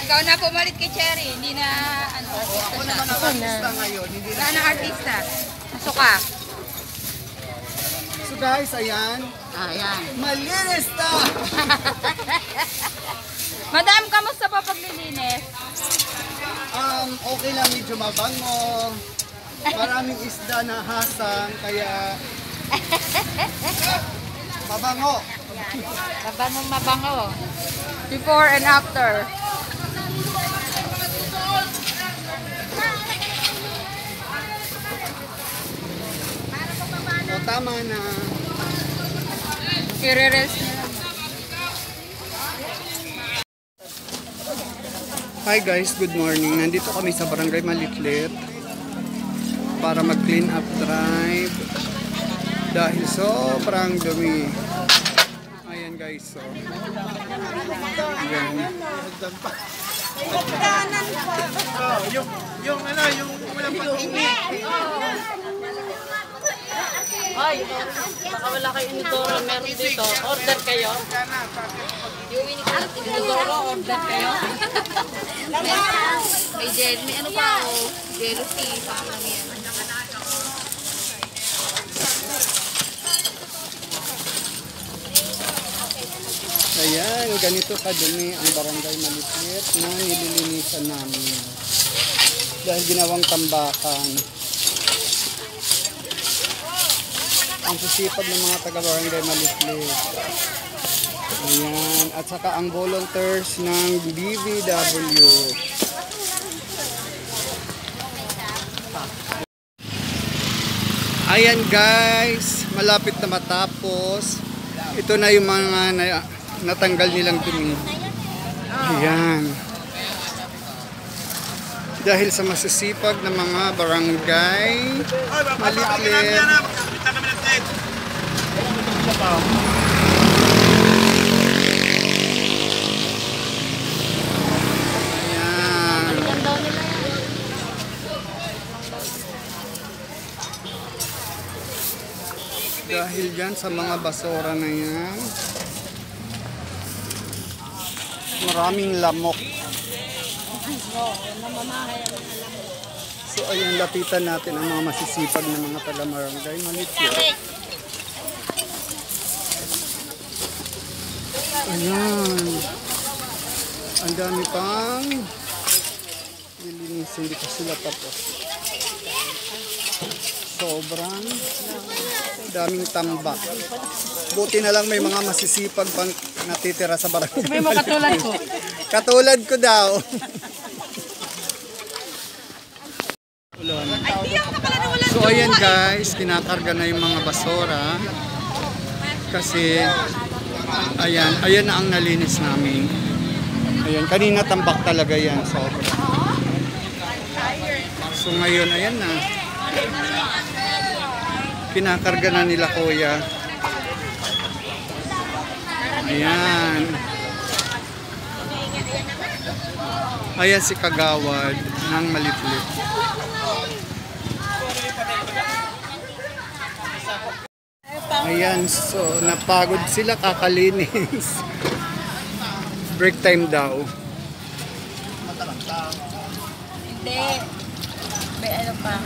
Ikaw na pumalit kay Cherry, hindi na ano. Ako naman ang artista ngayon. Hindi na. Wala na artista. Pasok ka. So guys, ayan. Ayan. Malinis na! Madam, kamusta pa paglilinis? Okay lang, medyo mabango. Maraming isda na hasang, kaya mabango. Mabango. Before and after. O, tama na. I-rest niya. Hi guys, good morning. Nandito kami sa Barangay Malitlit para mag-clean up drive dahil sobrang dumi. Ayan guys, so. Ayan. Yung walang pag-ini. Ay, baka wala kayo inidoro. Meron dito. Order kayo. Yung inidoro, order kayo. May gel, may ano pa ako. Jealousy, pa lang yan. Ayan, ganito kadumi ang Barangay Malitlit na nililinisan namin. Dahil ginawang tambakan. Ang sisipag ng mga taga-Barangay Malitlit. Ayan, at saka ang volunteers ng BVW. Ayan guys, malapit na matapos. Ito na yung mga natanggal nilang dumi. Ayan. Dahil sa masisipag ng mga barangay Malitlit. Dahil dyan sa mga basura na yan, maraming lamok. So ayun, lapitan natin ang mga masisipag na mga taga-barangay Malitlit. Ayan. Ang dami pang lilinisin, hindi ko sila tapos. Sobrang daming tambak. Buti na lang may mga masisipag pang natitira sa barangay. May mga katulad ko. Katulad ko daw. So ayan guys, kinakarga na yung mga basura. Kasi ayan na ang nalinis namin. Ayan, kanina tambak talaga yan. So ngayon, ayan na. Kinakarga na nila kuya. Ayan. Ayan si Kagawad ng Malitlit. Ayan, so napagod sila kakalinis. Break time daw. Hindi. May ano pa.